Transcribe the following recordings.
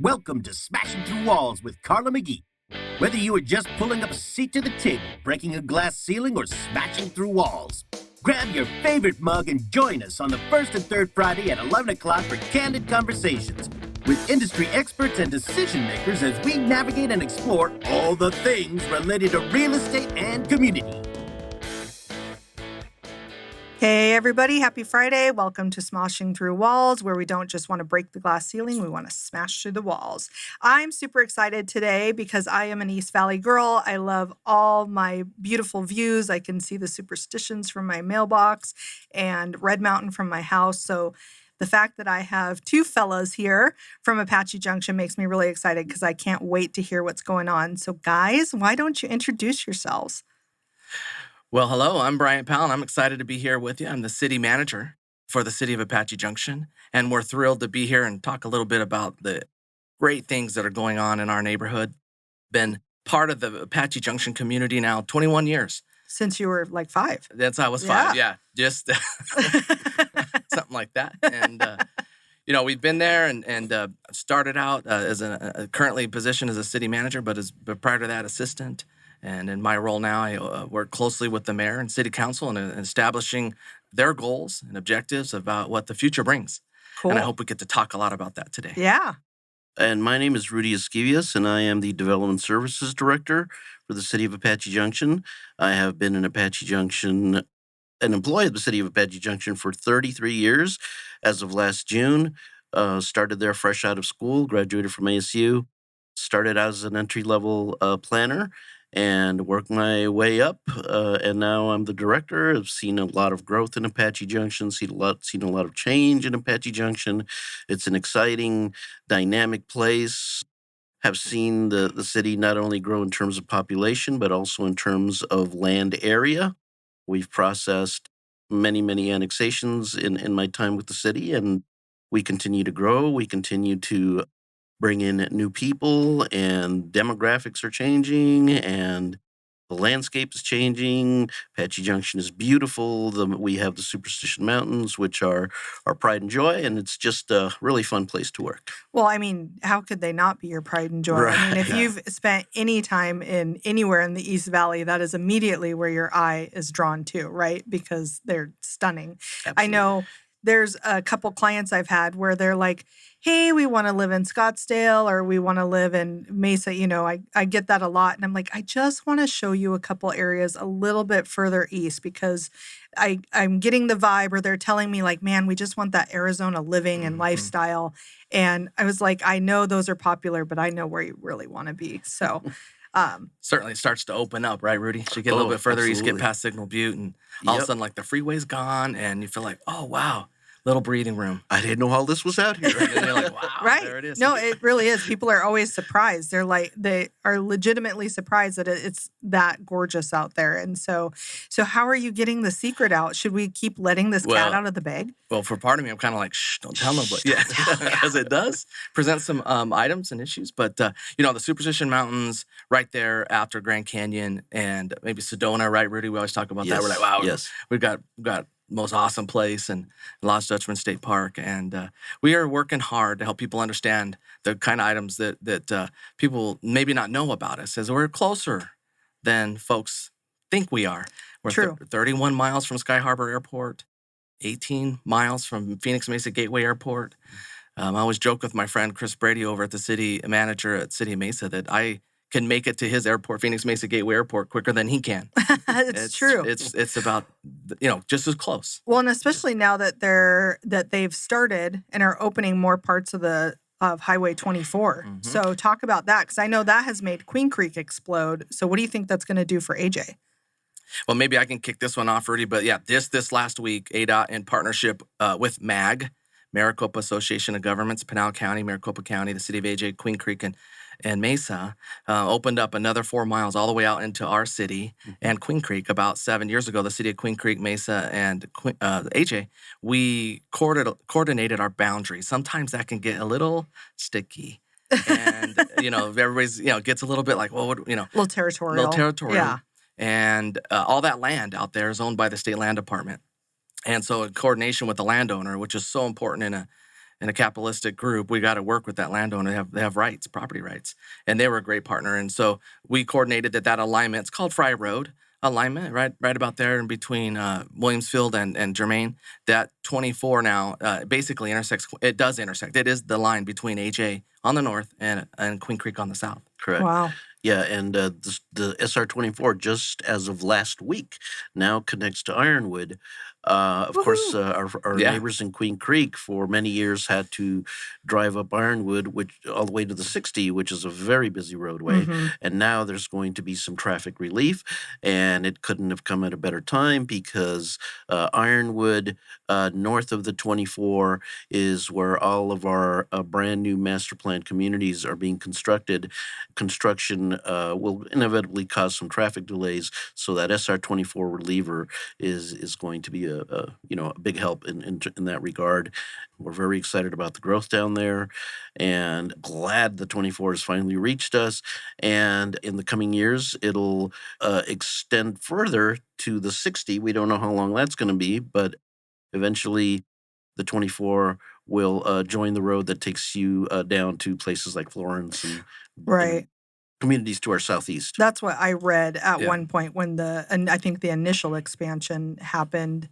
Welcome to Smashing Through Walls with Carla McGee. Whether you are just pulling up a seat to the table, breaking a glass ceiling, or smashing through walls, grab your favorite mug and join us on the first and third Friday at 11 o'clock for candid conversations with industry experts and decision makers as we navigate and explore all the things related to real estate and community. Hey everybody, happy Friday. Welcome to Smashing Through Walls, where we don't just want to break the glass ceiling, we want to smash through the walls. I'm super excited today because I am an East Valley girl. I love all my beautiful views. I can see the superstitions from my mailbox and Red Mountain from my house. So the fact that I have two fellas here from Apache Junction makes me really excited because I can't wait to hear what's going on. So guys, why don't you introduce yourselves? Well, hello, I'm Bryant Powell, and I'm excited to be here with you. I'm the city manager for the city of Apache Junction, and we're thrilled to be here and talk a little bit about the great things that are going on in our neighborhood. Been part of the Apache Junction community now 21 years. Since you were like 5. Since I was 5, yeah. Just something like that. And, we've been there and started out as a currently positioned as a city manager, but prior to that, assistant. And in my role now, I work closely with the mayor and city council in establishing their goals and objectives about what the future brings. Cool. And I hope we get to talk a lot about that today. Yeah. And my name is Rudy Esquivias, and I am the Development Services Director for the City of Apache Junction. I have been in Apache Junction, an employee of the City of Apache Junction for 33 years as of last June. Started there fresh out of school, graduated from ASU, started out as an entry-level planner, and worked my way up, and now I'm the director. I've seen a lot of growth in Apache Junction, seen a lot of change in Apache Junction. It's an exciting, dynamic place. Have seen the city not only grow in terms of population, but also in terms of land area. We've processed many, many annexations in my time with the city, and we continue to grow. We continue to bring in new people, and demographics are changing, and the landscape is changing. Apache Junction is beautiful. We have the Superstition Mountains, which are our pride and joy, and it's just a really fun place to work. Well, I mean, how could they not be your pride and joy? Right. I mean, if you've spent any time anywhere in the East Valley, that is immediately where your eye is drawn to, right? Because they're stunning. Absolutely. I know there's a couple clients I've had where they're like, hey, we want to live in Scottsdale or we want to live in Mesa. I get that a lot. And I'm like, I just want to show you a couple areas a little bit further east because I'm getting the vibe, or they're telling me like, man, we just want that Arizona living and lifestyle. And I was like, I know those are popular, but I know where you really want to be. So Certainly starts to open up, right, Rudy? So you get a little bit further east, get past Signal Butte, and all of a sudden, like, the freeway's gone, and you feel like, oh, wow, little breathing room. I didn't know all this was out here. And you're like, wow, right. There it is. No, it really is. People are always surprised. They are legitimately surprised that it's that gorgeous out there. And so how are you getting the secret out? Should we keep letting this cat out of the bag? Well, for part of me, I'm kind of like, shh, don't tell nobody. Yeah, because it does present some items and issues. But, the Superstition Mountains right there after Grand Canyon and maybe Sedona, right, Rudy? We always talk about that. We're like, wow, we've got most awesome place, and Lost Dutchman State Park. And we are working hard to help people understand the kind of items that people maybe not know about us, as we're closer than folks think we are. We're True. 31 miles from Sky Harbor Airport, 18 miles from Phoenix Mesa Gateway Airport. I always joke with my friend Chris Brady over at the city manager at City of Mesa that I can make it to his airport, Phoenix Mesa Gateway Airport, quicker than he can. It's true. It's about, just as close. Well, and especially now that they've started and are opening more parts of Highway 24. Mm-hmm. So talk about that, because I know that has made Queen Creek explode. So what do you think that's going to do for AJ? Well, maybe I can kick this one off, Rudy. But yeah, this last week, ADOT in partnership with MAG, Maricopa Association of Governments, Pinal County, Maricopa County, the city of AJ, Queen Creek, and Mesa, opened up another 4 miles all the way out into our city and Queen Creek. About 7 years ago, the city of Queen Creek, Mesa, and AJ, we coordinated our boundaries. Sometimes that can get a little sticky. And, everybody's, gets a little bit like, well, what, a little territorial. Yeah. And all that land out there is owned by the state land department. And so in coordination with the landowner, which is so important in a capitalistic group, we got to work with that landowner. They have rights, property rights, and they were a great partner. And so we coordinated that alignment. It's called Fry Road alignment, right about there in between Williamsfield and Germain. That 24 now basically intersects. It does intersect. It is the line between AJ on the north and Queen Creek on the south. Correct. Wow. Yeah, and the SR-24, just as of last week, now connects to Ironwood. Of course, our neighbors in Queen Creek for many years had to drive up Ironwood, which all the way to the 60, which is a very busy roadway. And now there's going to be some traffic relief, and it couldn't have come at a better time because Ironwood, north of the 24, is where all of our brand new master plan communities are being constructed. Construction will inevitably cause some traffic delays, so that SR-24 reliever is going to be a big help in that regard. We're very excited about the growth down there, and glad the 24 has finally reached us. And in the coming years, it'll extend further to the 60. We don't know how long that's going to be, but eventually the 24 will join the road that takes you down to places like Florence and Right. communities to our southeast. That's what I read at one point when I think the initial expansion happened.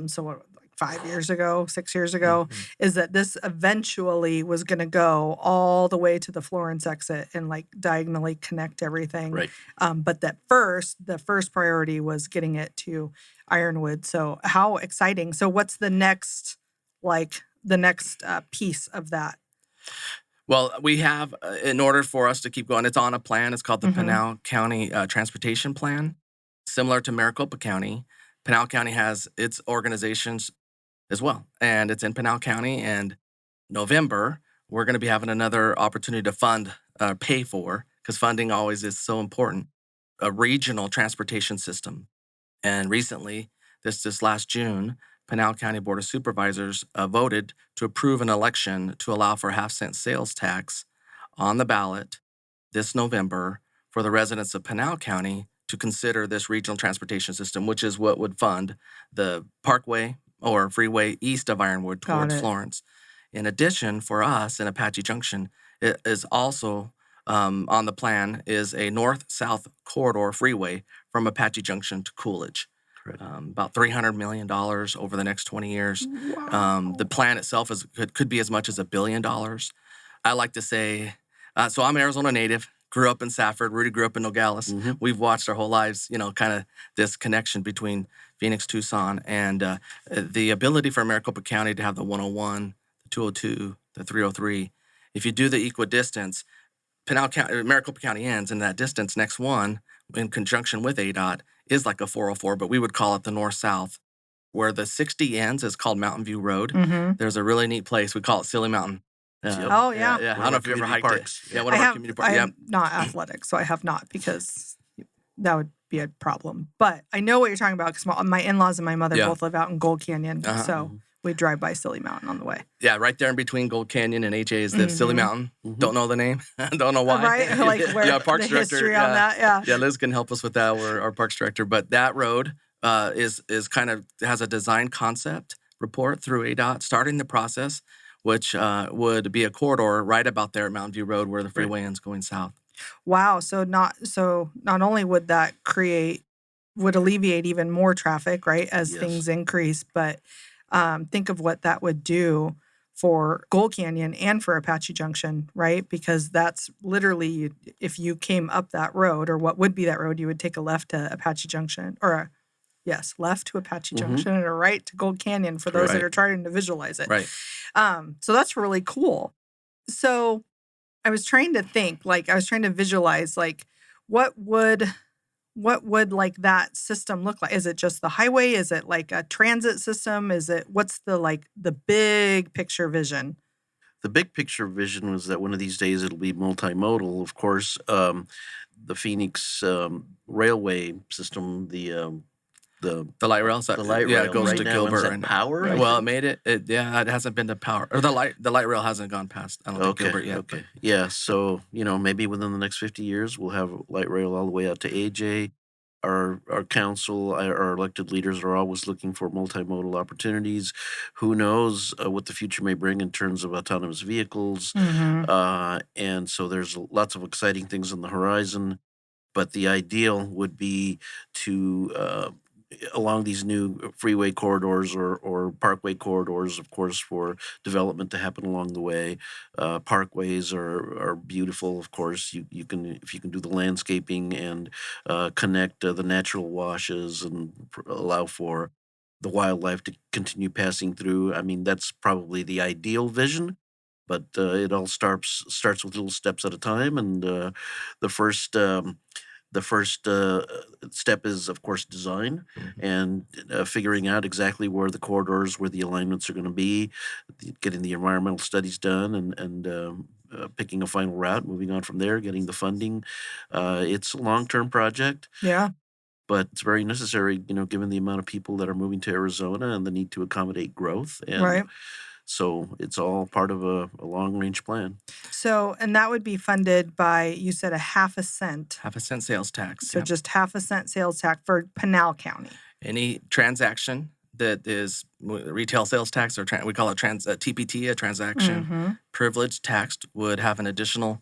So what, like 5 years ago, 6 years ago, is that this eventually was going to go all the way to the Florence exit and like diagonally connect everything. Right. But the first priority was getting it to Ironwood. So how exciting. So what's the next piece of that? Well, we have, in order for us to keep going, it's on a plan. It's called the Pinal County Transportation Plan. Similar to Maricopa County, Pinal County has its organizations as well. And it's in Pinal County. And November, we're going to be having another opportunity to fund, pay for, because funding always is so important, a regional transportation system. And recently, this last June, Pinal County Board of Supervisors voted to approve an election to allow for a half-cent sales tax on the ballot this November for the residents of Pinal County to consider this regional transportation system, which is what would fund the parkway or freeway east of Ironwood towards Florence. In addition, for us in Apache Junction, it is also on the plan is a north-south corridor freeway from Apache Junction to Coolidge. About $300 million over the next 20 years. Wow. The plan itself could be as much as $1 billion. I like to say, so I'm an Arizona native, grew up in Safford. Rudy grew up in Nogales. We've watched our whole lives, kind of this connection between Phoenix, Tucson, and the ability for Maricopa County to have the 101, the 202, the 303. If you do the equidistance, Maricopa County ends, and that distance next one, in conjunction with ADOT, is like a 404, but we would call it the north-south. Where the 60 ends is called Mountain View Road. There's a really neat place. We call it Silly Mountain. Oh, yeah. I don't know if you ever hiked it. Yeah, one of our community parks. I am not athletic, so I have not, because that would be a problem. But I know what you're talking about because my in-laws and my mother both live out in Gold Canyon, so we drive by Silly Mountain on the way. Yeah, right there in between Gold Canyon and HA is the Silly Mountain. Don't know the name. Don't know why. Right? Like where Parks the Director. History on that, Yeah, Liz can help us with that. We're our Parks Director. But that road is kind of has a design concept report through ADOT starting the process, which would be a corridor right about there at Mountain View Road where the freeway ends going south. Wow. So not only would that would alleviate even more traffic, right, as things increase, but think of what that would do for Gold Canyon and for Apache Junction, right? Because that's literally, if you came up that road, or what would be that road, you would take a left to Apache Junction, left to Apache Junction and a right to Gold Canyon for those that are trying to visualize it. Right. So that's really cool. So I was trying to think, visualize, what would like that system look like? Is it just the highway? Is it like a transit system? What's the big picture vision? The big picture vision was that one of these days it'll be multimodal. Of course, the Phoenix railway system, the light rail, rail goes right to now, Gilbert and Power. Well, it made it. It hasn't been to Power, or the light rail hasn't gone past. I don't think Gilbert yet. Okay. Yeah. So maybe within the next 50 years we'll have light rail all the way out to AJ. our council, our elected leaders are always looking for multimodal opportunities. Who knows what the future may bring in terms of autonomous vehicles? Mm-hmm. And so there's lots of exciting things on the horizon. But the ideal would be to along these new freeway corridors or parkway corridors, of course, for development to happen along the way. Parkways are beautiful, of course. You can, if you can do the landscaping and connect the natural washes and allow for the wildlife to continue passing through. I mean, that's probably the ideal vision. But it all starts with little steps at a time, and the first the first step is, of course, design and figuring out exactly where the corridors, where the alignments are going to be, getting the environmental studies done, and picking a final route, moving on from there, getting the funding. It's a long-term project, Yeah. but it's very necessary, given the amount of people that are moving to Arizona and the need to accommodate growth. And Right. so it's all part of a long-range plan. So, and that would be funded by, you said, a half a cent. Half a cent sales tax. So Yep. just half a cent sales tax for Pinal County. Any transaction that is retail sales tax, or we call it TPT, a transaction Mm-hmm. privilege taxed, would have an additional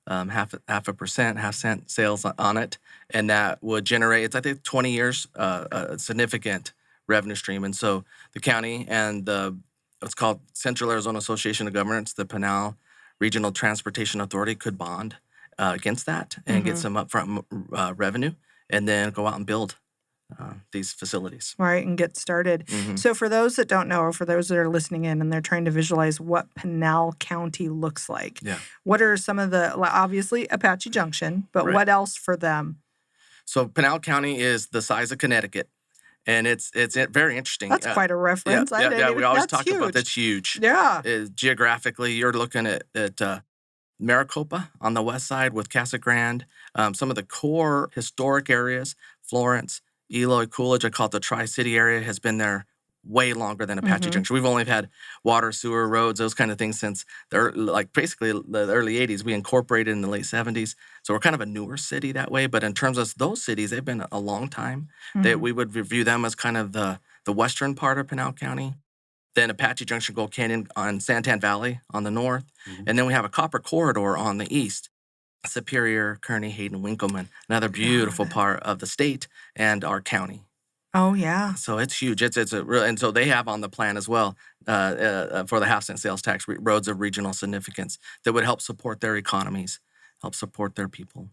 half a percent, half cent sales on it, and that would generate, it's I think 20 years, a significant revenue stream. And so the county and what's called Central Arizona Association of Governments, the Pinal Regional Transportation Authority, could bond against that and get some upfront revenue, and then go out and build these facilities. Right, and get started. Mhm. So for those that don't know, or for those that are listening in and they're trying to visualize what Pinal County looks like, Yeah. what are some of the, obviously Apache Junction, but Right. what else for them? So Pinal County is the size of Connecticut, and it's very interesting. That's quite a reference. I didn't even, We always that's talk huge. about that's huge. Yeah. Geographically, you're looking at Maricopa on the west side with Casa Grande, some of the core historic areas, Florence, Eloy, Coolidge, I call it the Tri-City area, has been there way longer than Apache Junction. We've only had water, sewer, roads, those kind of things since basically the early 80s. We incorporated in the late 70s. So we're kind of a newer city that way. But in terms of those cities, they've been a long time. We would view them as kind of the western part of Pinal County. Then Apache Junction, Gold Canyon on Santan Valley on the north. And then we have a copper corridor on the east. Superior, Kearney, Hayden, Winkleman, another beautiful part of the state and our county. Oh, yeah. So it's huge. It's a real, and so they have on the plan as well for the half cent sales tax, roads of regional significance that would help support their economies, help support their people.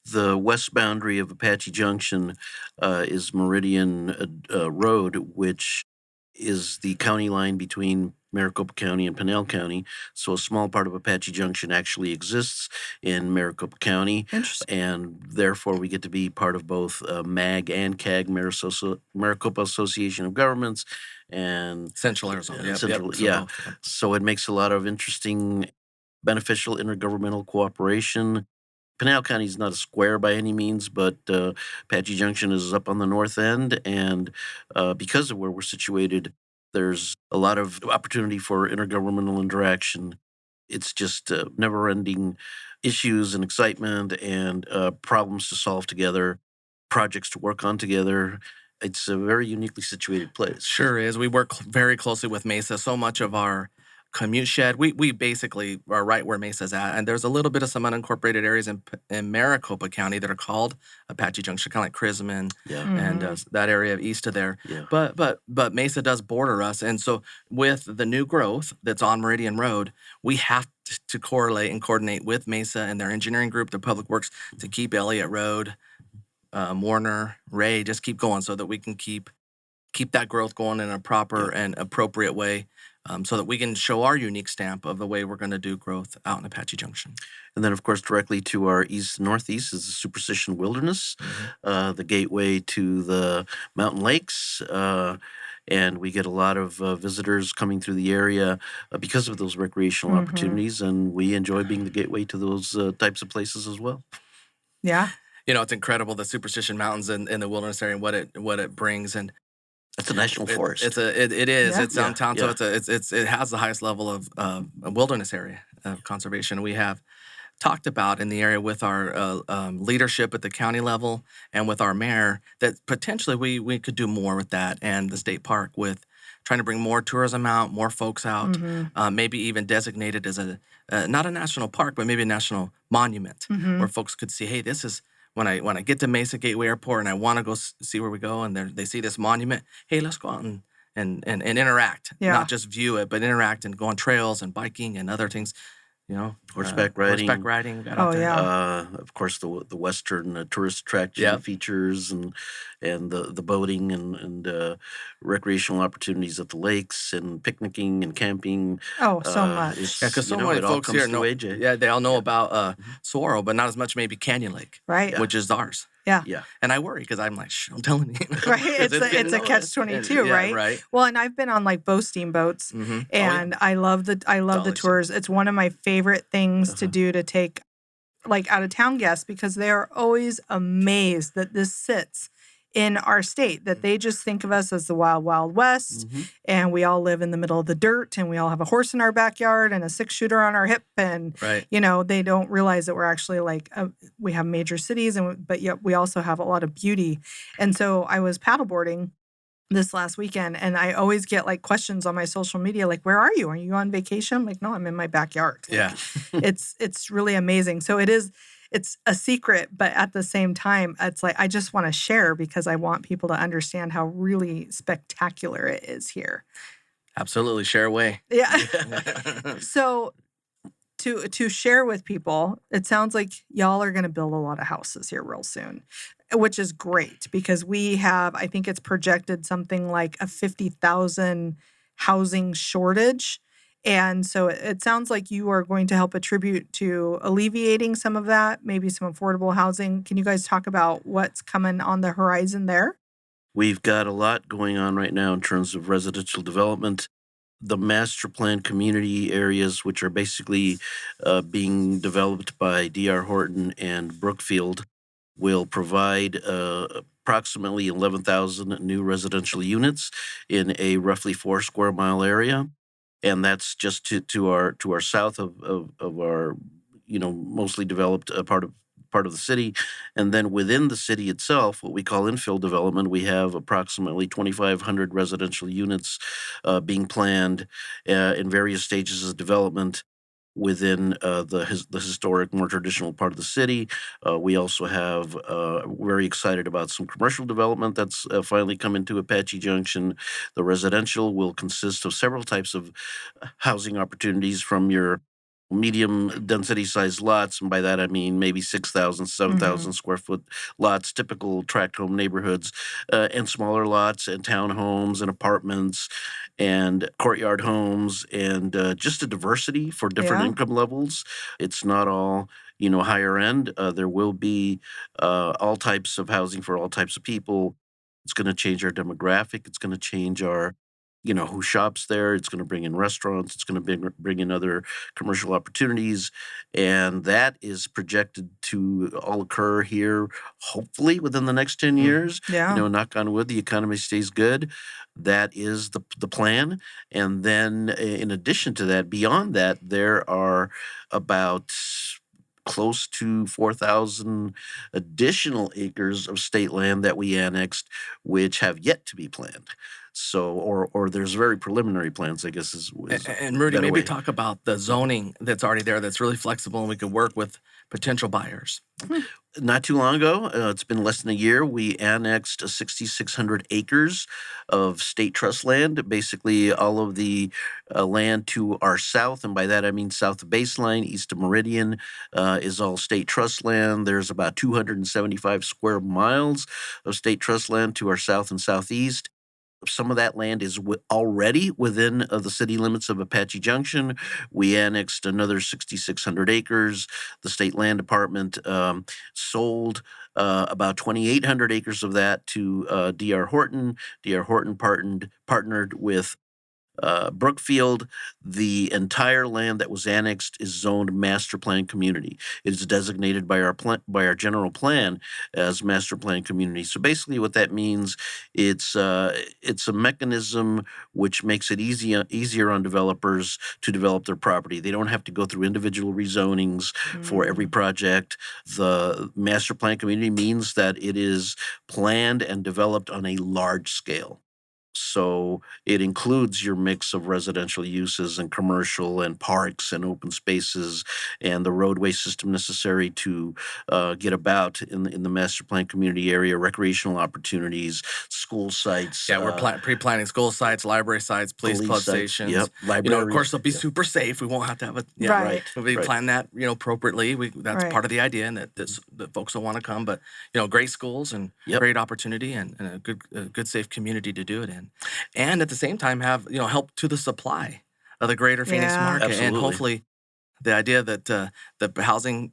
The west boundary of Apache Junction is Meridian Road, which is the county line between Maricopa County and Pinal County. So a small part of Apache Junction actually exists in Maricopa County. Interesting. And therefore, we get to be part of both MAG and CAG, Maricopa Association of Governments, and Central Arizona. Yep, Central, so yeah. both. So it makes a lot of interesting, beneficial intergovernmental cooperation. Pinal County is not a square by any means, but Apache Junction is up on the north end, and because of where we're situated, there's a lot of opportunity for intergovernmental interaction. It's just never-ending issues and excitement and problems to solve together, projects to work on together. It's a very uniquely situated place. Sure is. We work very closely with Mesa. So much of our commute shed, we basically are right where Mesa's at. And there's a little bit of some unincorporated areas in Maricopa County that are called Apache Junction, kind of like Chrisman and that area east of there. Yeah. But Mesa does border us. And so with the new growth that's on Meridian Road, we have to correlate and coordinate with Mesa and their engineering group, their public works, to keep Elliott Road, Warner, Ray, just keep going so that we can keep that growth going in a proper and appropriate way, so that we can show our unique stamp of the way we're going to do growth out in Apache Junction. And then, of course, directly to our east and northeast is the Superstition Wilderness, the gateway to the mountain lakes. And we get a lot of visitors coming through the area because of those recreational opportunities. And we enjoy being the gateway to those types of places as well. Yeah. It's incredible, the Superstition Mountains in the wilderness area and what it brings. And it's a national forest. It is. Yeah. It's downtown, Yeah. so it has the highest level of wilderness area of conservation. We have talked about in the area with our leadership at the county level and with our mayor that potentially we could do more with that and the state park with trying to bring more tourism out, more folks out, maybe even designated as a not a national park, but maybe a national monument where folks could see, hey, this is when I get to Mesa Gateway Airport and I want to go see where we go, and they see this monument, hey, let's go out and interact, not just view it, but interact and go on trails and biking and other things. Horseback riding. Got out there. Of course, the Western tourist attraction features and the boating and recreational opportunities at the lakes and picnicking and camping. Oh, so much. Because so many folks here know. AJ. Yeah, they all know about Saguaro, but not as much maybe Canyon Lake, Right. which is ours. Yeah. And I worry because I'm like, I'm telling you. Right. It's a catch-22, right? Right. Well, and I've been on like both steamboats, and I love the tours. It's one of my favorite things to do, to take like out of town guests, because they are always amazed that this sits in our state, that they just think of us as the wild, wild west, and we all live in the middle of the dirt, and we all have a horse in our backyard and a 6-shooter on our hip, and they don't realize that we're actually like we have major cities, but yet we also have a lot of beauty. And so I was paddleboarding this last weekend, and I always get like questions on my social media, like, where are you? Are you on vacation? I'm like, no, I'm in my backyard. Yeah. It's really amazing. So it's a secret, but at the same time, it's like I just want to share because I want people to understand how really spectacular it is here. Absolutely. Share away. Yeah. So to share with people, it sounds like y'all are going to build a lot of houses here real soon, which is great because we have, I think it's projected something like a 50,000 housing shortage. And so it sounds like you are going to help attribute to alleviating some of that, maybe some affordable housing. Can you guys talk about what's coming on the horizon there? We've got a lot going on right now in terms of residential development. The master plan community areas, which are basically being developed by D.R. Horton and Brookfield, will provide approximately 11,000 new residential units in a roughly 4 square mile area. And that's just to our south of our mostly developed part of the city. And then within the city itself, what we call infill development, we have approximately 2,500 residential units being planned in various stages of development within the historic, more traditional part of the city. We also have very excited about some commercial development that's finally come into Apache Junction. The residential will consist of several types of housing opportunities, from your medium density sized lots, and by that I mean maybe 6,000, 7,000 square foot lots, typical tract home neighborhoods, and smaller lots and townhomes and apartments and courtyard homes, and just a diversity for different income levels. It's not all higher end. There will be all types of housing for all types of people. It's going to change our demographic. It's going to change our who shops there. It's going to bring in restaurants. It's going to bring in other commercial opportunities. And that is projected to all occur here, hopefully within the next 10 years. Yeah. Knock on wood, the economy stays good. That is the plan. And then in addition to that, beyond that, there are about close to 4,000 additional acres of state land that we annexed, which have yet to be planned. So, or there's very preliminary plans, I guess is and Rudy, maybe talk about the zoning that's already there that's really flexible and we can work with potential buyers. Not too long ago, it's been less than a year, we annexed 6,600 acres of state trust land, basically all of the land to our south, and by that I mean south of Baseline, east of Meridian, is all state trust land. There's about 275 square miles of state trust land to our south and southeast. Some of that land is already within the city limits of Apache Junction. We annexed another 6,600 acres. The State Land Department sold about 2,800 acres of that to D.R. Horton. D.R. Horton partnered with Brookfield, the entire land that was annexed is zoned master plan community. It is designated by our general plan as master plan community. So basically, what that means, it's a mechanism which makes it easier on developers to develop their property. They don't have to go through individual rezonings for every project. The master plan community means that it is planned and developed on a large scale. So it includes your mix of residential uses and commercial and parks and open spaces and the roadway system necessary to get about in the master plan community area, recreational opportunities, school sites. Yeah, we're pre-planning school sites, library sites, police club sites, stations. yep, Of libraries, course, they'll be yep. super safe. We won't have to have a Right. We plan that appropriately. That's Right. part of the idea, and that folks will want to come. But great schools and Yep. great opportunity and a good safe community to do it in, and at the same time have help to the supply of the greater Phoenix Yeah. market, and Absolutely. hopefully the idea that the housing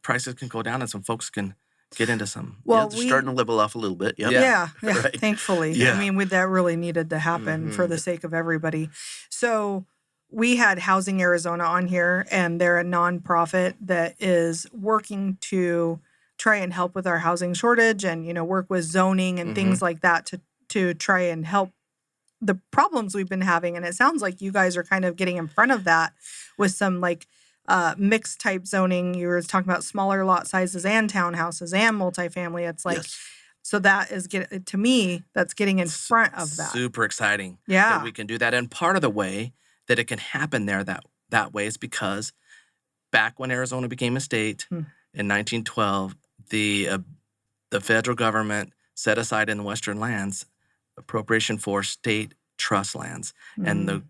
prices can go down and some folks can get into some. Well, They're starting to level off a little bit. Yep. Yeah, Right. thankfully. Yeah. I mean, that really needed to happen for the sake of everybody. So we had Housing Arizona on here, and they're a nonprofit that is working to try and help with our housing shortage and, work with zoning and things like that to try and help the problems we've been having. And it sounds like you guys are kind of getting in front of that with some mixed type zoning. You were talking about smaller lot sizes and townhouses and multifamily. It's like, Yes. so that is to me, that's getting in front of that. Super exciting. Yeah. That we can do that. And part of the way that it can happen there that way is because back when Arizona became a state in 1912, the federal government set aside in the Western lands appropriation for state trust lands. And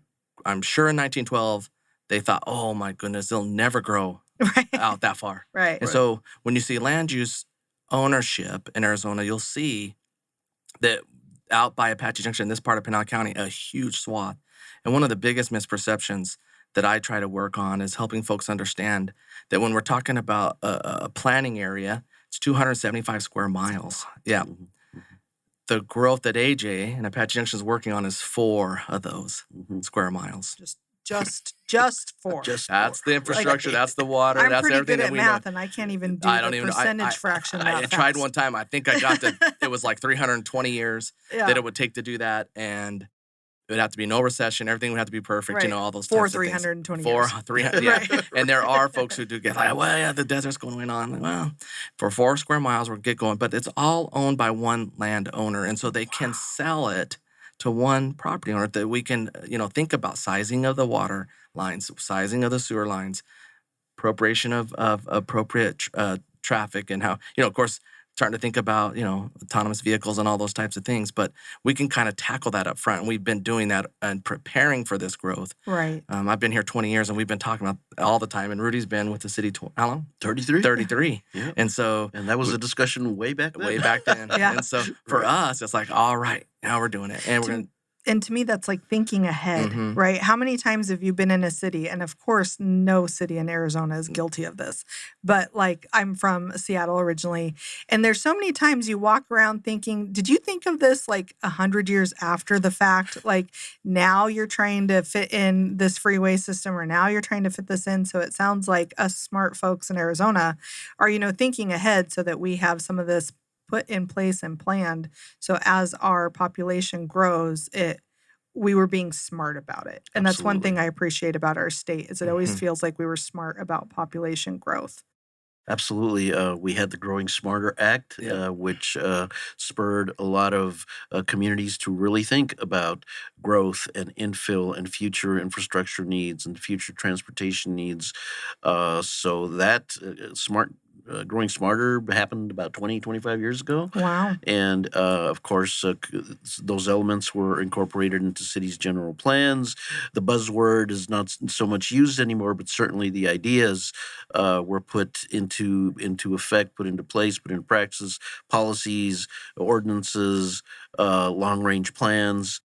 I'm sure in 1912 they thought, oh my goodness, they'll never grow Right. out that far. Right. And so when you see land use ownership in Arizona, you'll see that out by Apache Junction, in this part of Pinal County, a huge swath. And one of the biggest misperceptions that I try to work on is helping folks understand that when we're talking about a planning area, it's 275 square miles. Yeah. The growth that AJ and Apache Junction is working on is 4 of those square miles. Just four. That's the infrastructure. That's the water. I'm that's pretty everything good that at we math, know. and I can't even do I don't the even know. percentage fraction. I tried one time. I think I got to. It was like 320 years that it would take to do that, and it would have to be no recession. Everything would have to be perfect. Right. All those For types of things. 320 For years. 300. Yeah. Right. And there are folks who do get like, well, yeah, the desert's going on. Like, well, for 4 square miles, we'll get going, but it's all owned by one landowner, and so they can sell it to one property owner. That we can, think about sizing of the water lines, sizing of the sewer lines, appropriation of appropriate traffic, and how, of course, starting to think about, autonomous vehicles and all those types of things. But we can kind of tackle that up front. And we've been doing that and preparing for this growth. Right. I've been here 20 years, and we've been talking about it all the time. And Rudy's been with the city, how long? 33. 33. Yeah. And so... And that was a discussion way back then. Way back then. Yeah. And so for us, it's like, all right, now we're doing it. And we're going to... And to me, that's like thinking ahead, right? How many times have you been in a city? And of course, no city in Arizona is guilty of this. But I'm from Seattle originally. And there's so many times you walk around thinking, did you think of this 100 years after the fact? Now you're trying to fit in this freeway system, or now you're trying to fit this in. So it sounds like us smart folks in Arizona are, thinking ahead so that we have some of this put in place and planned. So as our population grows, we were being smart about it. And that's one thing I appreciate about our state is it always feels like we were smart about population growth. Absolutely. We had the Growing Smarter Act, which spurred a lot of communities to really think about growth and infill and future infrastructure needs and future transportation needs. So that Growing Smarter happened about 25 years ago. Wow. And of course, those elements were incorporated into cities' general plans. The buzzword is not so much used anymore, but certainly the ideas were put into effect, put into place, put into practice, policies, ordinances, long-range plans,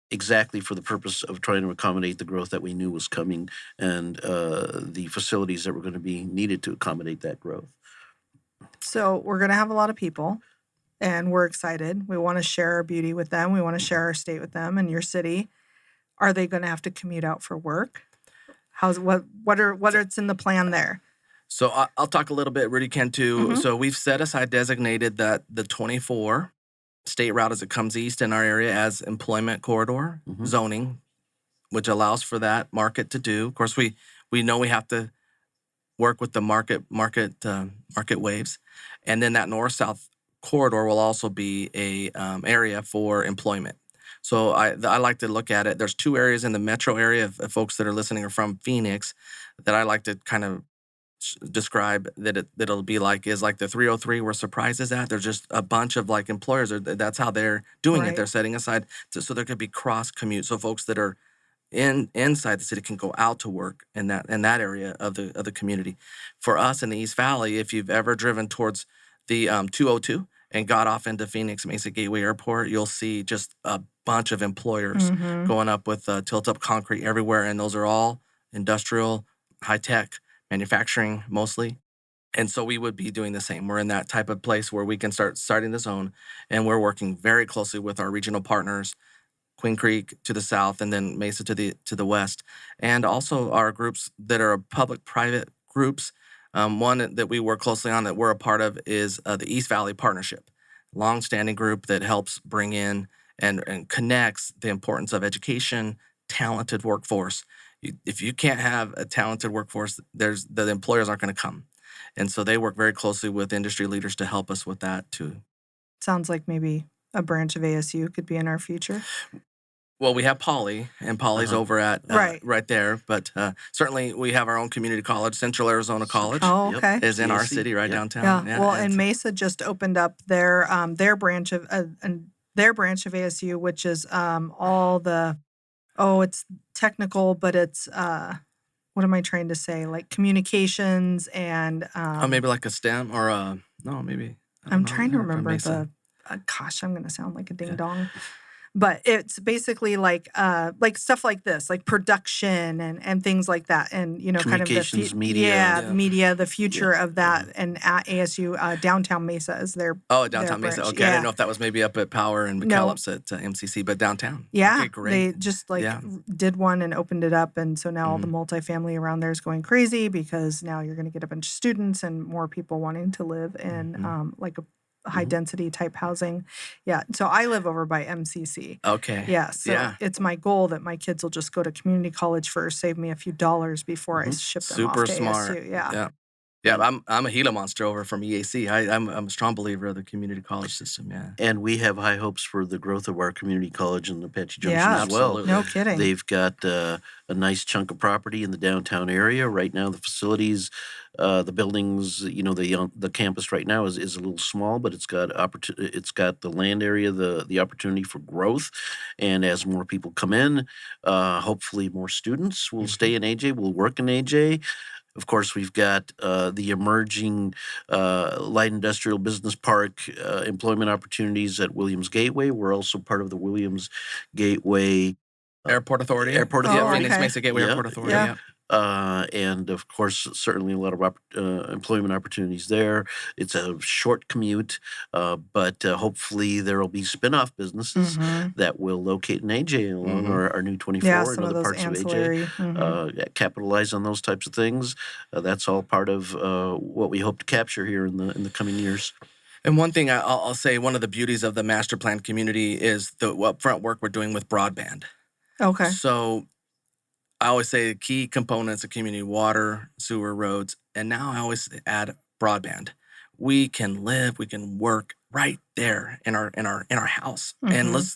exactly for the purpose of trying to accommodate the growth that we knew was coming and the facilities that were going to be needed to accommodate that growth. So we're going to have a lot of people, and we're excited. We want to share our beauty with them. We want to share our state with them and your city. are they going to have to commute out for work? What's in the plan there? So I'll talk a little bit, Rudy can too. Mhm. So we've set aside designated that the 24 state route as it comes east in our area as employment corridor zoning, which allows for that market to do. Of course, we know we have to work with the market waves, and then that north-south corridor will also be a area for employment. So I like to look at it. There's 2 areas in the metro area of folks that are listening are from Phoenix that I like to kind of describe that it'll be like is like the 303 where Surprise is at. There's just a bunch of like employers. That's how they're doing Right. it. They're setting aside so there could be cross commute. So folks that are inside the city can go out to work in that area of the community. For us in the East Valley, if you've ever driven towards the 202 and got off into Phoenix Mesa Gateway Airport, you'll see just a bunch of employers Mhm. going up with tilt-up concrete everywhere, and those are all industrial, high-tech, manufacturing mostly. And so we would be doing the same. We're in that type of place where we can starting the zone, and we're working very closely with our regional partners, Queen Creek to the south, and then Mesa to the west, and also our groups that are public-private groups. One that we work closely on that we're a part of is the East Valley Partnership, long-standing group that helps bring in and connects the importance of education, talented workforce. If you can't have a talented workforce, the employers aren't going to come, and so they work very closely with industry leaders to help us with that too. Sounds like maybe a branch of ASU could be in our future. Well, we have Poly, and Poly's over at right there. But certainly, we have our own community college, Central Arizona College, Oh, okay. is in our CAC, city right yep. downtown. Yeah. Well, and Mesa just opened up their branch of ASU, which is all the it's technical, but it's what am I trying to say? Like communications and maybe like a STEM or no, maybe I don't I'm know. trying to From remember Mesa. gosh, I'm going to sound like a ding dong. But it's basically like stuff like this, like production and things like that, and kind of the Communications, media. Yeah. media, the future of that, and at ASU, downtown Mesa is their Downtown their Mesa. branch. Okay, I didn't know if that was maybe up at Power and No. McKellips at MCC, but downtown. Yeah, Okay, great. they just did one and opened it up, and so now all the multifamily around there is going crazy because now you're going to get a bunch of students and more people wanting to live in like a high density type housing. Yeah, so I live over by MCC. Okay. Yeah, so it's my goal that my kids will just go to community college first, save me a few dollars before I ship them Super off to smart. ASU. Yeah. Yeah, I'm a Gila monster over from EAC. I'm a strong believer of the community college system. Yeah. And we have high hopes for the growth of our community college in Apache Junction Yeah, as well. absolutely. No kidding. They've got a nice chunk of property in the downtown area. Right now, the facilities, the buildings, the campus right now is a little small, but it's got it's got the land area, the opportunity for growth. And as more people come in, hopefully more students will stay in AJ, will work in AJ. Of course, we've got the emerging light industrial business park employment opportunities at Williams Gateway. We're also part of the Williams Gateway Airport Authority. Airport Oh, Authority. Phoenix okay. Mesa Gateway Yeah, Airport Authority. yeah. And of course, certainly a lot of employment opportunities there. It's a short commute, but hopefully there will be spin-off businesses that will locate in AJ along our new 24 Yeah, and some of other those parts of ancillary. AJ. Capitalize on those types of things. That's all part of what we hope to capture here in the coming years. And one thing I'll say, one of the beauties of the master plan community is the upfront work we're doing with broadband. Okay. So I always say the key components of community: water, sewer, roads, and now I always add broadband. We can live, we can work right there in our house, and let's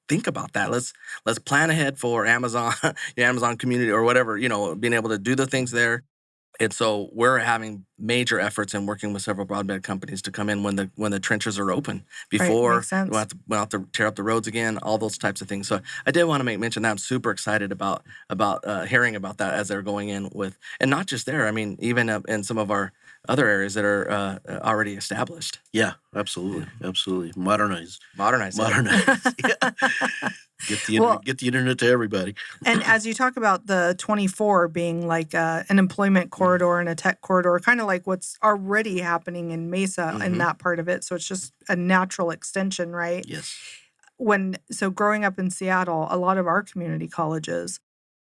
think about that. Let's plan ahead for Amazon, your Amazon community or whatever. Being able to do the things there. And so we're having major efforts and working with several broadband companies to come in when the trenches are open before makes sense. we'll have to tear up the roads again, all those types of things. So I did want to mention that. I'm super excited about hearing about that as they're going in with, and not just there. I mean, even in some of our other areas that are already established. Yeah, absolutely. Modernize. Yeah. Get the internet to everybody. And as you talk about the 24 being like an employment corridor and a tech corridor, kind of like what's already happening in Mesa in that part of it. So it's just a natural extension, right? Yes. growing up in Seattle, a lot of our community colleges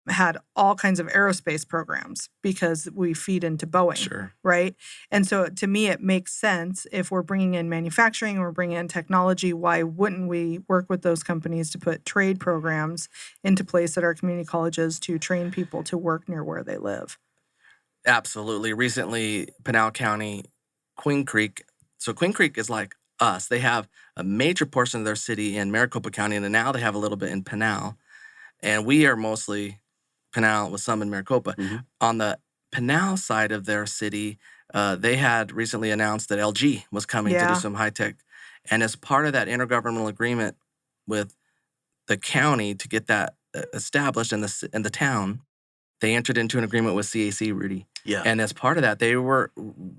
had all kinds of aerospace programs because we feed into Boeing, Sure. right? And so to me, it makes sense if we're bringing in manufacturing, we're bringing in technology, why wouldn't we work with those companies to put trade programs into place at our community colleges to train people to work near where they live? Absolutely. Recently, Pinal County, Queen Creek. So Queen Creek is like us. They have a major portion of their city in Maricopa County, and then now they have a little bit in Pinal. And we are mostly Pinal with some in Maricopa. On the Pinal side of their city, they had recently announced that LG was coming to do some high tech. And as part of that intergovernmental agreement with the county to get that established in the town, they entered into an agreement with CAC, Rudy. Yeah. And as part of that, they were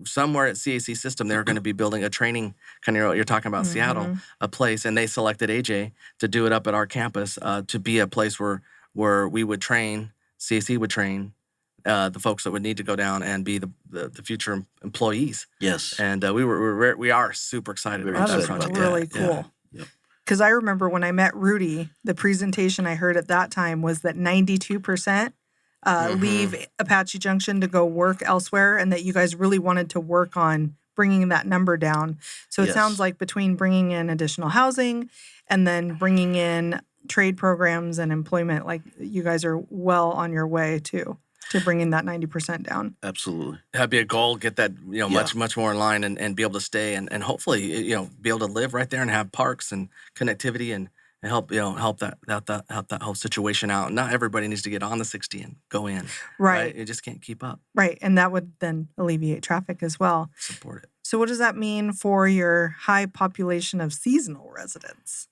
somewhere at CAC system, they were going to be building a training, kind of, you're talking about Seattle, a place, and they selected AJ to do it up at our campus to be a place where we would train, CAC would train the folks that would need to go down and be the future employees. Yes. And we are super excited about that project. That's really cool. Because I remember when I met Rudy, the presentation I heard at that time was that 92% leave Apache Junction to go work elsewhere, and that you guys really wanted to work on bringing that number down. So it sounds like between bringing in additional housing and then bringing in trade programs and employment, like you guys are well on your way to bringing that 90% down. Absolutely. That'd be a goal, get that, much more in line and be able to stay and hopefully, be able to live right there and have parks and connectivity and help that whole situation out. Not everybody needs to get on the 60 and go in. Right. You just can't keep up. Right. And that would then alleviate traffic as well. Support it. So what does that mean for your high population of seasonal residents?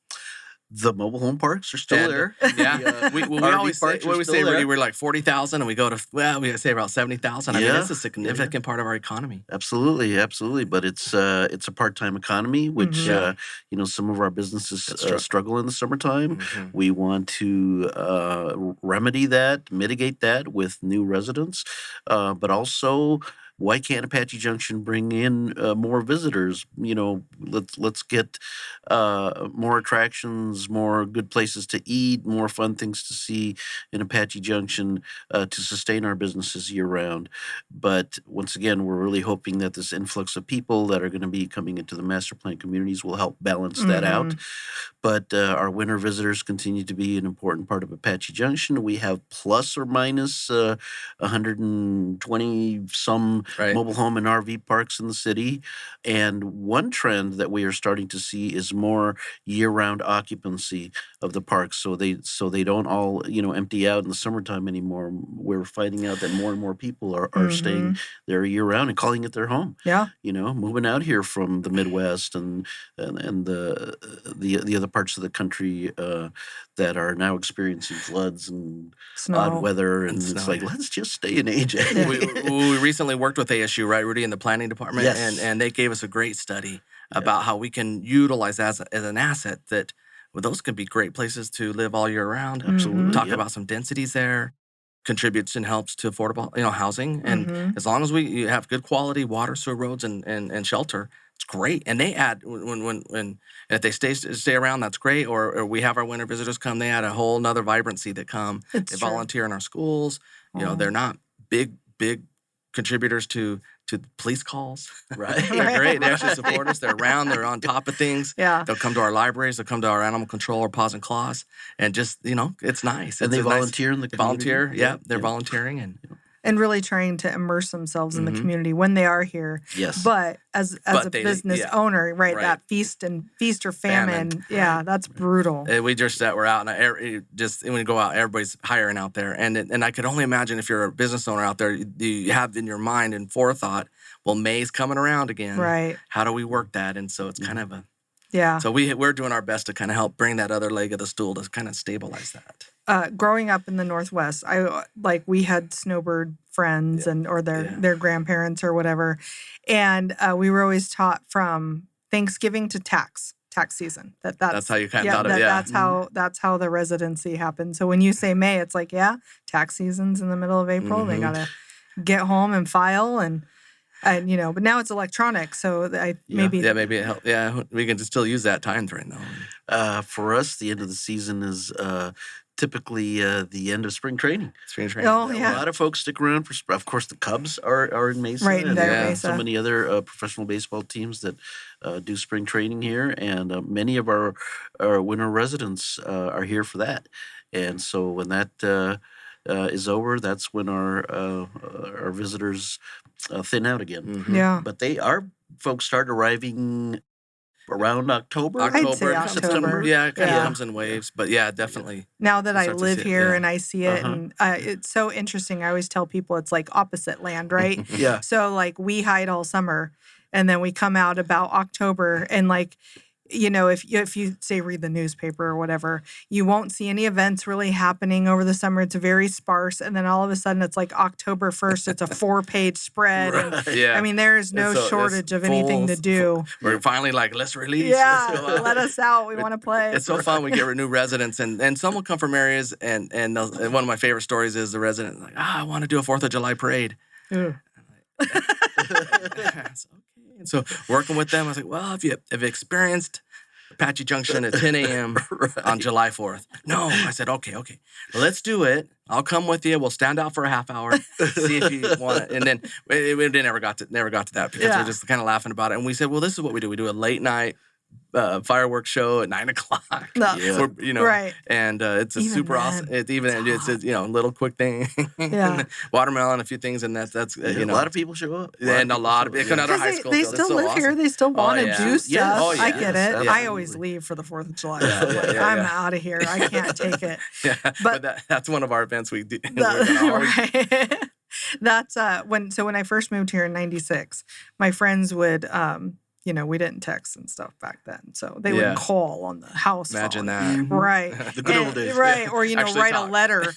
The mobile home parks are still there. Yeah. We always say, Rudy, we're like 40,000 and we go to, we say about 70,000. I mean, it's a significant part of our economy. Absolutely. Absolutely. But it's a part-time economy, which, some of our businesses struggle in the summertime. We want to remedy that, mitigate that with new residents, but also, why can't Apache Junction bring in more visitors? Let's get more attractions, more good places to eat, more fun things to see in Apache Junction to sustain our businesses year round. But once again, we're really hoping that this influx of people that are going to be coming into the master plan communities will help balance that out. But our winter visitors continue to be an important part of Apache Junction. We have plus or minus 120 some mobile home and RV parks in the city. And one trend that we are starting to see is more year-round occupancy of the parks. So they don't all, empty out in the summertime anymore. We're finding out that more and more people are staying there year-round and calling it their home. Yeah. Moving out here from the Midwest and the other parts of the country that are now experiencing floods and odd weather. And it's like, let's just stay in AJ. We recently worked with ASU, right, Rudy, in the planning department, Yes. and they gave us a great study about how we can utilize as an asset that, those could be great places to live all year round. Absolutely. Talk about some densities there, contributes and helps to affordable, housing, and as long as you have good quality water, sewer, roads, and shelter, it's great. And they add when if they stay around, that's great. Or we have our winter visitors come, they add a whole nother vibrancy that come. They volunteer in our schools. They're not big contributors to police calls. Right. They're great. They actually support us. They're around. They're on top of things. Yeah. They'll come to our libraries. They'll come to our animal control or paws and claws. And just, it's nice. And they volunteer in the community. They're volunteering and really trying to immerse themselves in the community when they are here. Yes. But as a business owner, right, that feast or famine. Yeah, that's brutal. We just we're out, and when you go out, everybody's hiring out there, and I could only imagine if you're a business owner out there, you have in your mind and forethought, well, May's coming around again. Right. How do we work that? And so it's kind of a Yeah. So we're doing our best to kind of help bring that other leg of the stool to kind of stabilize that. Growing up in the Northwest, we had snowbird friends or their grandparents or whatever, and we were always taught from Thanksgiving to tax season. That's how you kind of thought of it. That's how the residency happened. So when you say May, it's like tax season's in the middle of April. They gotta get home and file and but now it's electronic, so maybe it helps. Yeah, we can still use that time frame though. For us, the end of the season is typically the end of spring training. Spring training. Oh, A yeah. lot of folks stick around for. Of course, the Cubs are in Mesa, Right in and there, so Mesa. many other professional baseball teams that do spring training here, and many of our winter residents are here for that. And so when that is over, that's when our visitors thin out again. Mhm. Yeah. But our folks start arriving around October. I'd say comes in- October. yeah, it kind of Yeah. comes in waves, but yeah, definitely. Now that You I start to live see it, here yeah. and I see it, Uh-huh. and it's so interesting. I always tell people it's like opposite land, right? Yeah. So like we hide all summer, and then we come out about October, and like, if you say read the newspaper or whatever, you won't see any events really happening over the summer. It's very sparse, and then all of a sudden it's like October 1st. It's a 4-page spread, and Right. Yeah. I mean there is no It's shortage of full- anything to do. We're finally like, let's release. Yeah, Let's go out. let us out. We want to play. It's so fun. We get new residents, and some will come from areas. And one of my favorite stories is the resident like, I want to do a 4th of July parade. Ugh. It's okay. And so working with them, I was like, well, if you've experienced Apache Junction at 10 a.m. on July 4th. No, I said, okay, well, let's do it. I'll come with you. We'll stand out for a half hour, see if you want it. And then we never got to that because Yeah. we're just kind of laughing about it. And we said, well, this is what we do. We do a late night fireworks show at 9 o'clock. No. Yeah. Right. And it's a Even super then, awesome. It's hot. a little quick thing. Yeah. Watermelon, a few things, and that's A lot of people show up. and a lot of people it show come up. out of high Because school. they so it's still so live awesome. here. They still want to yeah. do stuff. Yes. Oh, I yes. get it. I Absolutely. always leave for the 4th of July. Yeah, So I'm like, yeah, I'm yeah. out of here. I can't take it. Yeah, But- but that's one of our events we do. We're gonna always- Right. That's when I first moved here in '96, my friends would we didn't text and stuff back then. So they Yeah. would call on the house Imagine phone. that. Right. The good old days. Right. Or, Actually write a talk. letter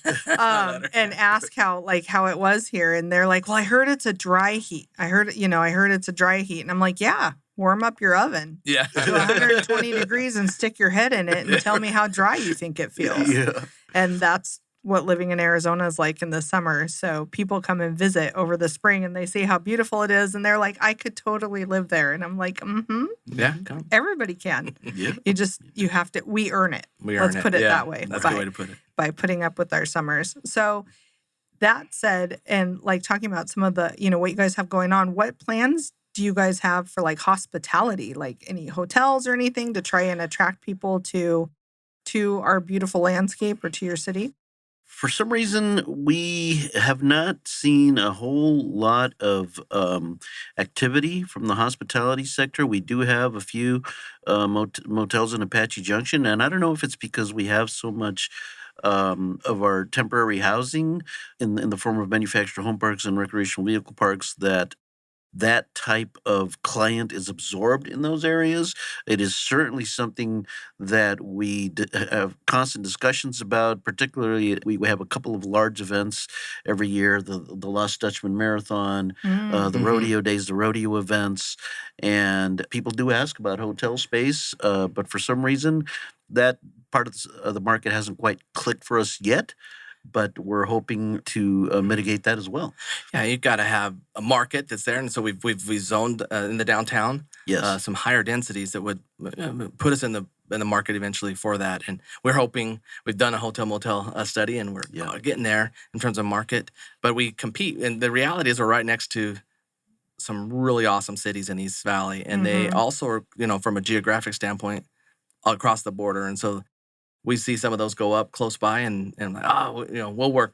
and ask how it was here. And they're like, well, I heard it's a dry heat. I heard it's a dry heat. And I'm like, yeah, warm up your oven Yeah. to 120 degrees and stick your head in it and tell me how dry you think it feels. Yeah. And that's what living in Arizona is like in the summer. So people come and visit over the spring and they see how beautiful it is. And they're like, I could totally live there. And I'm like, Yeah. Come. everybody can. Yeah. You have to, we earn it. We Let's earn it. put it Yeah, that way. That's a good way to put it. By putting up with our summers. So that said, and like talking about some of the, what you guys have going on, what plans do you guys have for like hospitality, like any hotels or anything to try and attract people to our beautiful landscape or to your city? For some reason, we have not seen a whole lot of activity from the hospitality sector. We do have a few motels in Apache Junction, and I don't know if it's because we have so much of our temporary housing in the form of manufactured home parks and recreational vehicle parks that type of client is absorbed in those areas. It is certainly something that we have constant discussions about. Particularly, we have a couple of large events every year: the Lost Dutchman Marathon, the rodeo days, the rodeo events, and people do ask about hotel space. But for some reason, that part of the market hasn't quite clicked for us yet. But we're hoping to mitigate that as well. Yeah, you got to have a market that's there, and so we've zoned in the downtown. Yes. Some higher densities that would put us in the market eventually for that. And we're hoping we've done a hotel motel study, and we're getting there in terms of market. But we compete, and the reality is we're right next to some really awesome cities in East Valley, and they also are, from a geographic standpoint, across the border, and so. We see some of those go up close by, and like,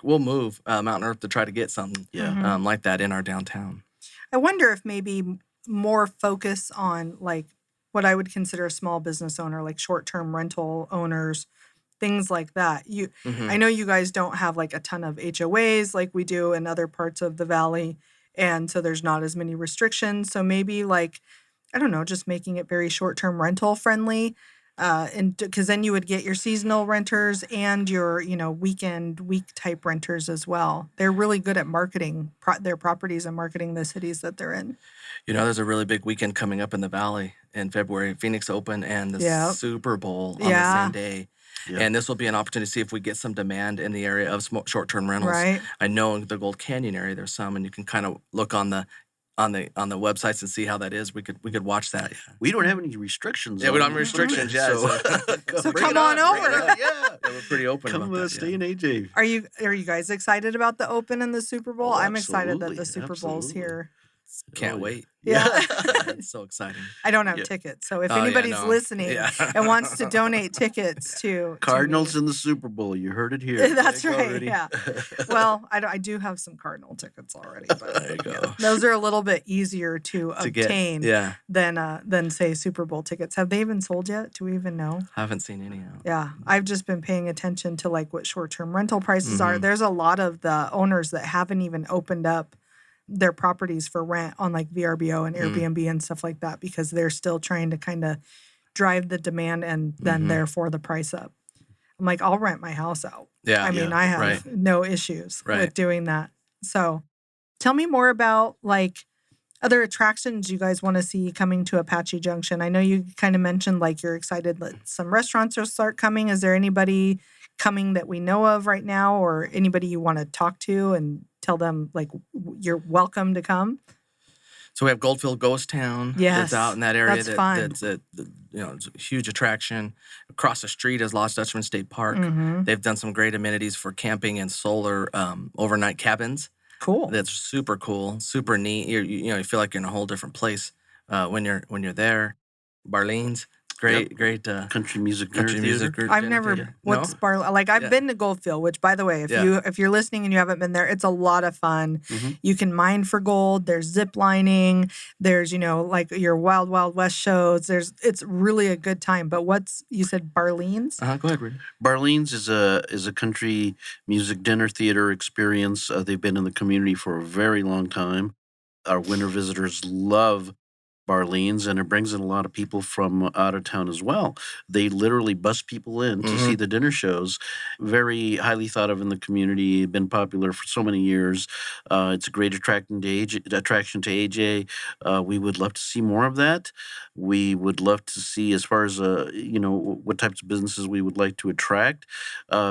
we'll move Mountain Earth to try to get something like that in our downtown. I wonder if maybe more focus on like what I would consider a small business owner, like short-term rental owners, things like that. I know you guys don't have like a ton of HOAs like we do in other parts of the valley, and so there's not as many restrictions. So maybe like, I don't know, just making it very short-term rental friendly. And because then you would get your seasonal renters and your, week type renters as well. They're really good at marketing their properties and marketing the cities that they're in. There's a really big weekend coming up in the Valley in February, Phoenix Open and the Super Bowl on the same day. Yeah. And this will be an opportunity to see if we get some demand in the area of short-term rentals. Right. I know in the Gold Canyon area there's some, and you can kind of look on the on the websites and see how that is. We could watch that. Yeah. We don't have any restrictions. Yeah, we don't have restrictions. Yeah, So bring come it on over. Bring it on. Yeah. Yeah, we're pretty open Come about that. stay in AJ. Are you guys excited about the Open and the Super Bowl? Oh, I'm excited that absolutely, the Super Bowl's absolutely. here. Can't Oh, yeah. wait. Yeah. It's so exciting. I don't have Yeah. tickets, so if Oh, yeah, anybody's no. listening Yeah. and wants to donate tickets to Cardinals me, in the Super Bowl. You heard it here. that's There you go, right. Rudy. Yeah. Well, I do have some Cardinal tickets already, but There you go. those are a little bit easier to To get, obtain yeah. than say Super Bowl tickets. Have they even sold yet? Do we even know? I haven't seen any out. Yeah, I've just been paying attention to like what short-term rental prices are. Mhm. There's a lot of the owners that haven't even opened up their properties for rent on like VRBO and Airbnb and stuff like that because they're still trying to kind of drive the demand and then therefore the price up. I'm like, I'll rent my house out. Yeah. I mean, I have right. no issues with Right. doing that. So tell me more about like other attractions you guys want to see coming to Apache Junction. I know you kind of mentioned like you're excited that some restaurants will start coming. Is there anybody coming that we know of right now or anybody you want to talk to and tell them like you're welcome to come? So we have Goldfield Ghost Town. Yes, That's out in that area. that's fun. That's it's a huge attraction. Across the street is Lost Dutchman State Park. Mhm. They've done some great amenities for camping and solar overnight cabins. Cool. That's super cool, super neat. You feel like you're in a whole different place when you're there. Barlean's, great Country music. country dinner music theater. group. I've dinner never theater. what's No? bar like I've Yeah. been to Goldfield, which by the way, Yeah. if you're listening and you haven't been there, it's a lot of fun. Mhm. You can mine for gold. There's zip lining. There's like your Wild Wild West shows. It's really a good time. But you said Barlean's? Go ahead, Rudy. Barlean's is a country music dinner theater experience. They've been in the community for a very long time. Our winter visitors love Barlean's, and it brings in a lot of people from out of town as well. They literally bus people in to see the dinner shows. Very highly thought of in the community, been popular for so many years. It's a great attraction to AJ. We would love to see more of that. We would love to see, as far as what types of businesses we would like to attract,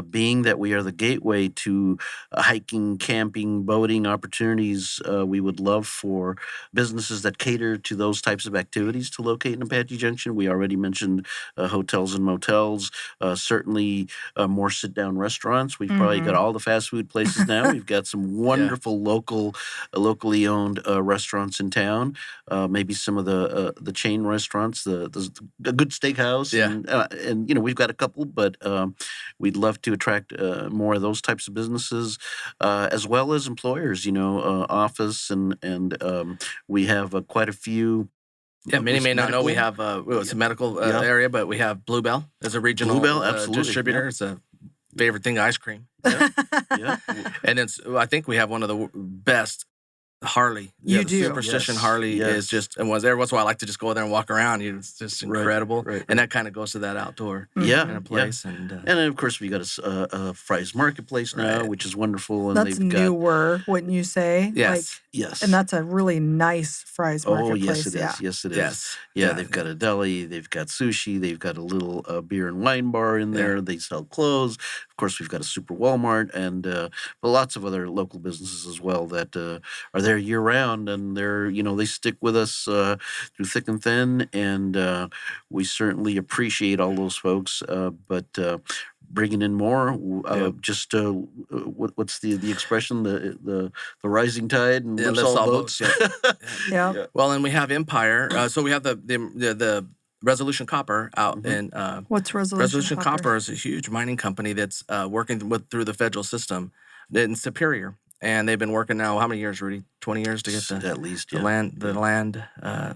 being that we are the gateway to hiking, camping, boating opportunities. We would love for businesses that cater to those types of activities to locate in Apache Junction. We already mentioned hotels and motels, certainly more sit-down restaurants. We've probably got all the fast food places now. We've got some wonderful locally owned restaurants in town. Maybe some of the chain restaurants, a good steakhouse, and we've got a couple, but we'd love to attract more of those types of businesses, as well as employers. Office and we have quite a few. Yeah, many may not know we have it's a medical area, but we have Bluebell as a regional Bluebell, absolutely, distributor. yeah. It's a favorite thing, ice cream. Yeah. And I think we have one of the best Harley. You the do. Superstition Yes, Harley yes. is just, and every once in a while I like to just go there and walk around. It's just incredible. right. And that kind of goes to that outdoor Yeah, kind of place. And And then, of course, we got a Fry's Marketplace now, Right. which is wonderful. And That's they've got newer, wouldn't you say? yes. yes, And that's a really nice Fry's oh marketplace. yes, it is. Yeah. Yes, it is. Yes. Yeah, they've got a deli, they've got sushi, they've got a little beer and wine bar in there. They sell clothes. Of course, we've got a super Walmart and but lots of other local businesses as well that are there year round, and they stick with us through thick and thin, and we certainly appreciate all those folks. But bringing in more, just what's the expression? The rising tide and lifts all boats. Yeah. Well, and we have Empire. So we have the Resolution Copper out in What's Resolution Copper is a huge mining company that's working through the federal system in Superior, and they've been working now how many years, Rudy? 20 years to get At least, the yeah. land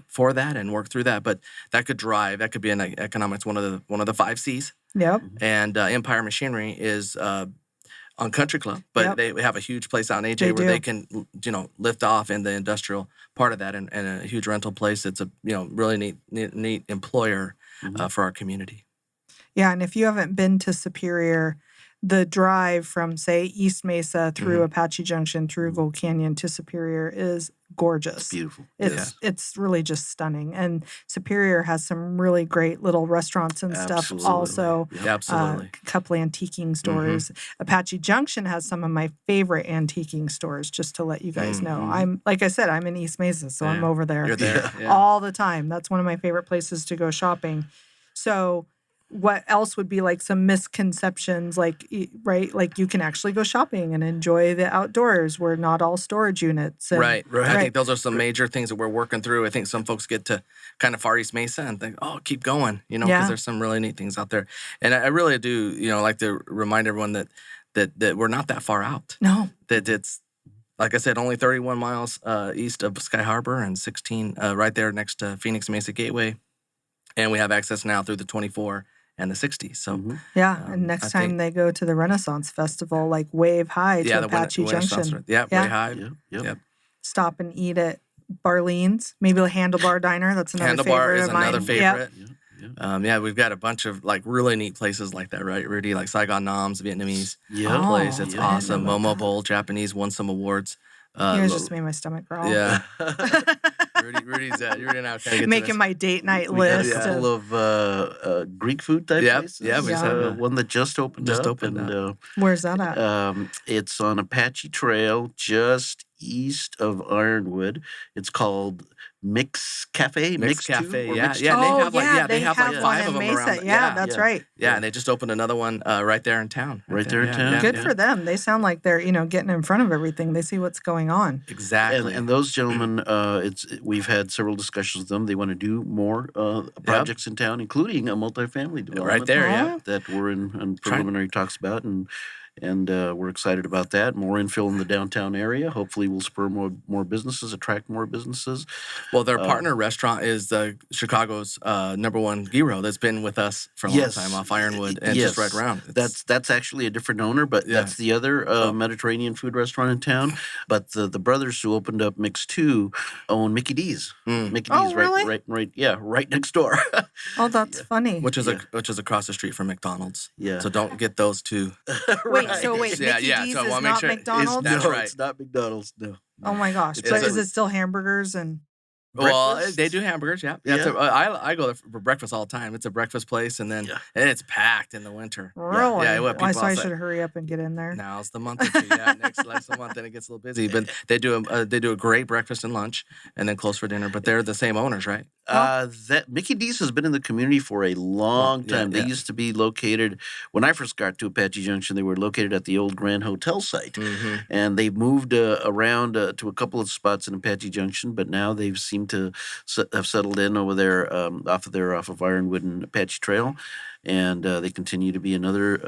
for that and work through that. But that could be an economics one of the 5 C's. Yep. And Empire Machinery is on Country Club, but they have a huge place out in AJ where they can lift off in the industrial part of that, and a huge rental place. It's a really neat employer for our community. Yeah, and if you haven't been to Superior, the drive from, say, East Mesa through Mhm. Apache Junction through Gold Canyon to Superior is gorgeous. It's beautiful. It's really just stunning. And Superior has some really great little restaurants and stuff Absolutely. also. Yep. Absolutely. A couple antiquing stores. Apache Junction has some of my favorite antiquing stores, just to let you guys know. I'm, like I said, I'm in East Mesa, so I'm Yeah. over there You're there. Yeah. all the time. That's one of my favorite places to go shopping. So what else would be like some misconceptions, like, right? Like you can actually go shopping and enjoy the outdoors. We're not all storage units. And, Right. I think those are some major things that we're working through. I think some folks get to kind of Far East Mesa and think, oh, keep going, because Yeah. there's some really neat things out there. And I really do, like to remind everyone that we're not that far out. No. That it's, like I said, only 31 miles east of Sky Harbor and 16 right there next to Phoenix Mesa Gateway. And we have access now through the 24 and the 60. So Yeah, and next time they go to the Renaissance Festival, like wave high to Apache Junction. Way high. Yep. Stop and eat at Barlean's, maybe a Handlebar Diner. That's another Handlebar favorite is of mine. another favorite. Yep. We've got a bunch of like really neat places like that, right, Rudy? Like Saigon Nam's Vietnamese place. It's awesome. Momo Bowl, Japanese, won some awards. You guys just made my stomach growl. Yeah. Rudy's Rudy and I kind of making my date night We got list. a couple of Greek food type places. Yeah, we have one that just opened up. Where's that at? It's on Apache Trail, just east of Ironwood. It's called Mix Cafe. Mix Cafe, Two, yeah. Mix Yeah, Two. they have like one 5 in of them Mesa. around. Yeah, that's right. Yeah, and they just opened another one right there in town. Right there in town. Good for them. They sound like they're, getting in front of everything. They see what's going on. Exactly. And those gentlemen, we've had several discussions with them. They want to do more projects in town, including a multifamily development. Right there, that we're in preliminary talks about, and we're excited about that. More infill in the downtown area. Hopefully, we'll spur more businesses, attract more businesses. Well, their partner restaurant is Chicago's #1 gyro that's been with us for a long time off Ironwood and just right around. That's actually a different owner, but that's the other Mediterranean food restaurant in town. But the brothers who opened up Mix 2 own Mickey D's. Mickey D's right next door. Oh, that's funny. Which is across the street from McDonald's. Yeah. So don't get those two. Wait, Mickey D's so I is wanna make not sure- McDonald's? That's No, right. it's not McDonald's. No. Oh my gosh. It's But a- is it still hamburgers and Well, Breakfast? they do hamburgers, yeah. Yeah. I go there for breakfast all the time. It's a breakfast place, and then and it's packed in the winter. really? Yeah, Well, people so I outside. should hurry up and get in there. Now's the month or two. Yeah, next month, then it gets a little busy. But they do a great breakfast and lunch, and then close for dinner. But they're the same owners, right? That Mickey D's has been in the community for a long time. They used to be located when I first got to Apache Junction. They were located at the old Grand Hotel site, and they moved around to a couple of spots in Apache Junction. But now they've seemed to have settled in over there off of Ironwood and Apache Trail. And they continue to be another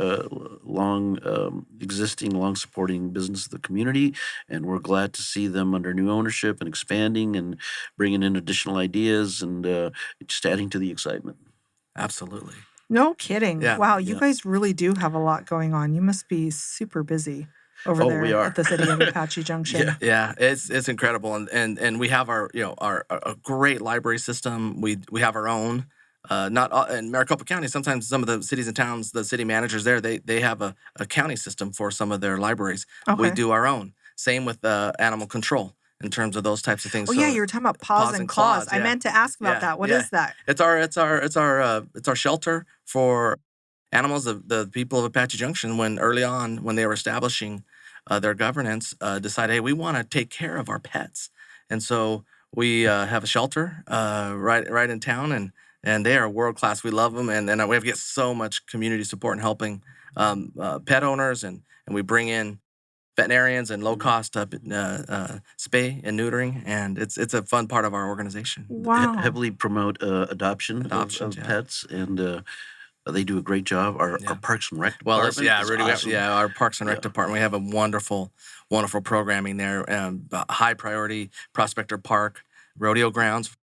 long-existing, long-supporting business of the community. And we're glad to see them under new ownership and expanding and bringing in additional ideas and just adding to the excitement. Absolutely. No kidding. Yeah. Wow, you guys really do have a lot going on. You must be super busy over there we are. at the city of Apache Junction. Yeah, it's incredible, and we have our a great library system. We have our own. Not all, in Maricopa County, sometimes some of the cities and towns, the city managers there, they have a county system for some of their libraries. Okay. We do our own. Same with animal control in terms of those types of things. Oh So yeah, you were talking about paws and claws. I yeah. meant to ask about Yeah, that. What yeah. is that? It's our shelter for animals. The people of Apache Junction, when they were establishing their governance, decided, hey, we want to take care of our pets, and so we have a shelter right in town, and they are world class. We love them, and we have to get so much community support and helping pet owners, and we bring in veterinarians and low cost spay and neutering, and it's a fun part of our organization. Wow. Heavily promote adoption of yeah. pets, and they do a great job. Our Parks and Rec Well, department is Rudy, awesome. our Parks and Rec department, we have a wonderful programming there. High priority Prospector Park, rodeo grounds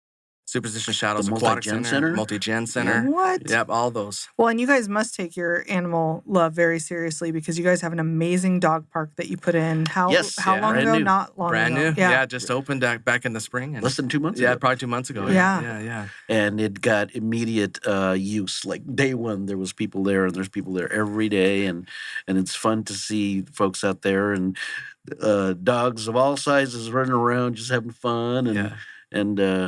Superstition Shadows The Aquatic Multi-Gen Center, Center? Multi-Gen Center. What? Yep, all those. Well, and you guys must take your animal love very seriously because you guys have an amazing dog park that you put in. How Yes, how yeah. long Brand ago? new. Not long Brand ago. new. Yeah, just opened back in the spring. And Less than 2 months yeah, ago. probably 2 months ago. Yeah. Yeah. And it got immediate use. Like day one, there was people there, and there's people there every day, and it's fun to see folks out there and dogs of all sizes running around, just having fun, and Yeah.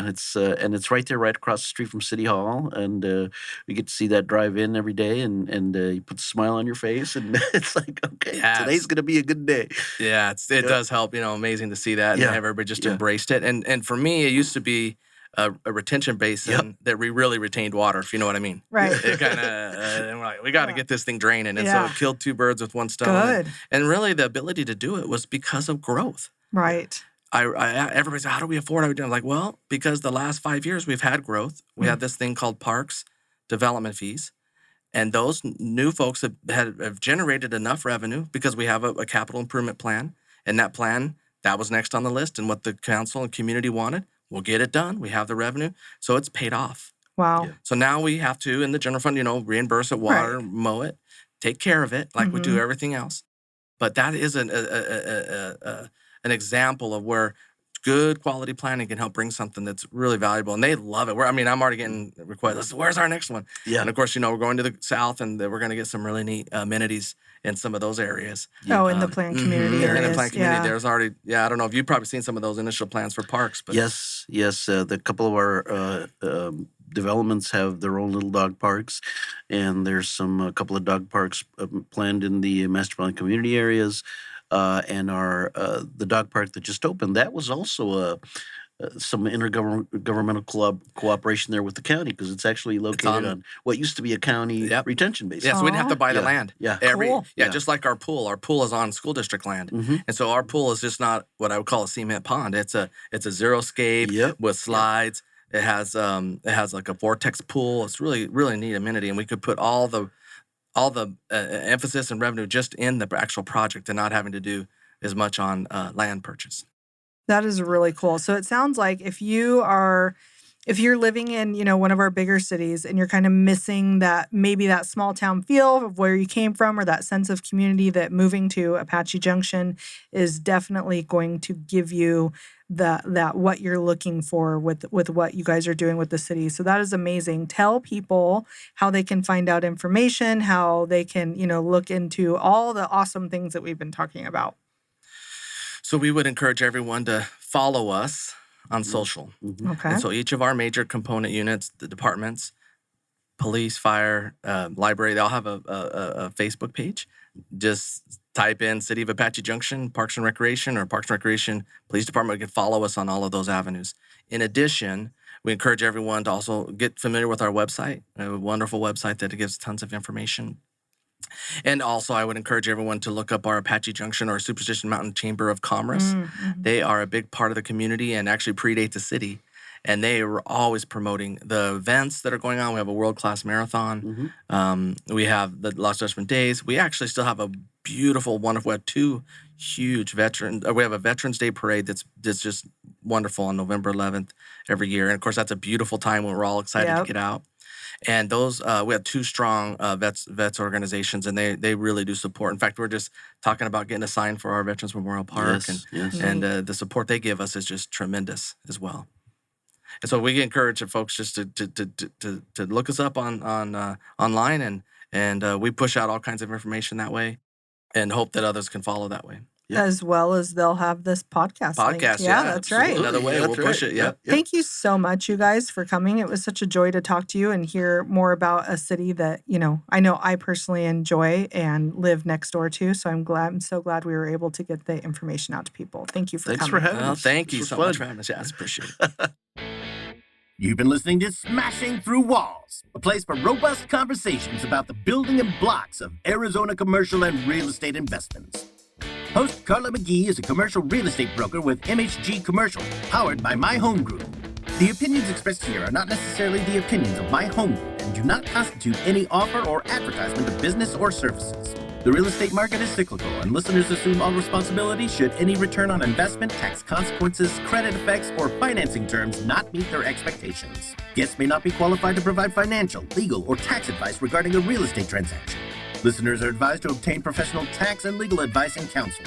It's right there, right across the street from City Hall, and we get to see that drive in every day, and you put a smile on your face, and it's like, okay, Yes. today's gonna be a good day. Yeah, it does help. Amazing to see that and Yeah. have everybody just Yeah. embraced it. And for me, it used to be a retention basin that we really retained water, if you know what I mean. Right. It kind of, and we're like, we got to get this thing draining. And so Yeah. it killed two birds with one stone. Good. And really, the ability to do it was because of growth. Right. Everybody's like, how do we afford it? I'm like, well, because the last 5 years we've had growth. We had this thing called parks development fees. And those new folks have generated enough revenue because we have a capital improvement plan. And that plan, that was next on the list. And what the council and community wanted, we'll get it done. We have the revenue. So it's paid off. Wow. Yeah. So now we have to, in the general fund, reimburse it, water, mow it, take care of it like we do everything else. But that is an example of where good quality planning can help bring something that's really valuable. And they love it. I'm already getting requests. Where's our next one? Yeah. And of course, we're going to the south and we're going to get some really neat amenities in some of those areas. Oh, in the planned community areas. In the planned community, Yeah. there's already, I don't know if you've probably seen some of those initial plans for parks. But Yes. The couple of our developments have their own little dog parks, and there's a couple of dog parks planned in the master plan community areas, and the dog park that just opened. That was also some intergovernmental cooperation there with the county because it's actually located on what used to be a county retention basin. Yes, we didn't have to buy the Yeah. land. Yeah. Cool. Just like our pool. Our pool is on school district land, and so our pool is just not what I would call a cement pond. It's a zero-scape with slides. It has like a vortex pool. It's really really neat amenity, and we could put all the emphasis and revenue just in the actual project and not having to do as much on land purchase. That is really cool. So it sounds like if you're living in, one of our bigger cities and you're kind of missing that small town feel of where you came from or that sense of community, that moving to Apache Junction is definitely going to give you that what you're looking for with what you guys are doing with the city. So that is amazing. Tell people how they can find out information, how they can, look into all the awesome things that we've been talking about. So we would encourage everyone to follow us on social. Okay. And so each of our major component units, the departments, police, fire, library, they all have a Facebook page. Just type in City of Apache Junction, Parks and Recreation, or Parks and Recreation Police Department. You can follow us on all of those avenues. In addition, we encourage everyone to also get familiar with our website. We have a wonderful website that gives tons of information. And also, I would encourage everyone to look up our Apache Junction or Superstition Mountain Chamber of Commerce. They are a big part of the community and actually predate the city. And they are always promoting the events that are going on. We have a world-class marathon. We have the Lost Judgment Days. We actually still have a beautiful, wonderful, we have two huge we have a Veterans Day parade that's just wonderful on November 11th every year. And of course, that's a beautiful time when we're all excited to get out. And those, we have two strong vets organizations, and they really do support. In fact, we're just talking about getting a sign for our Veterans Memorial Park, and the support they give us is just tremendous as well. And so we encourage folks just to look us up on online, and we push out all kinds of information that way, and hope that others can follow that way. As well as they'll have this podcast. linked. Yeah, that's right. Another way we'll push it. Yeah. Thank you so much, you guys, for coming. It was such a joy to talk to you and hear more about a city that, I know I personally enjoy and live next door to. So I'm so glad we were able to get the information out to people. Thank you for Thanks coming. for having us. Thank This you was so fun. much for having us. Yeah, I appreciate it. You've been listening to Smashing Through Walls, a place for robust conversations about the building and blocks of Arizona commercial and real estate investments. Host Carla McGee is a commercial real estate broker with MHG Commercial, powered by My Home Group. The opinions expressed here are not necessarily the opinions of My Home Group and do not constitute any offer or advertisement of business or services. The real estate market is cyclical, and listeners assume all responsibility should any return on investment, tax consequences, credit effects, or financing terms not meet their expectations. Guests may not be qualified to provide financial, legal, or tax advice regarding a real estate transaction. Listeners are advised to obtain professional tax and legal advice and counsel.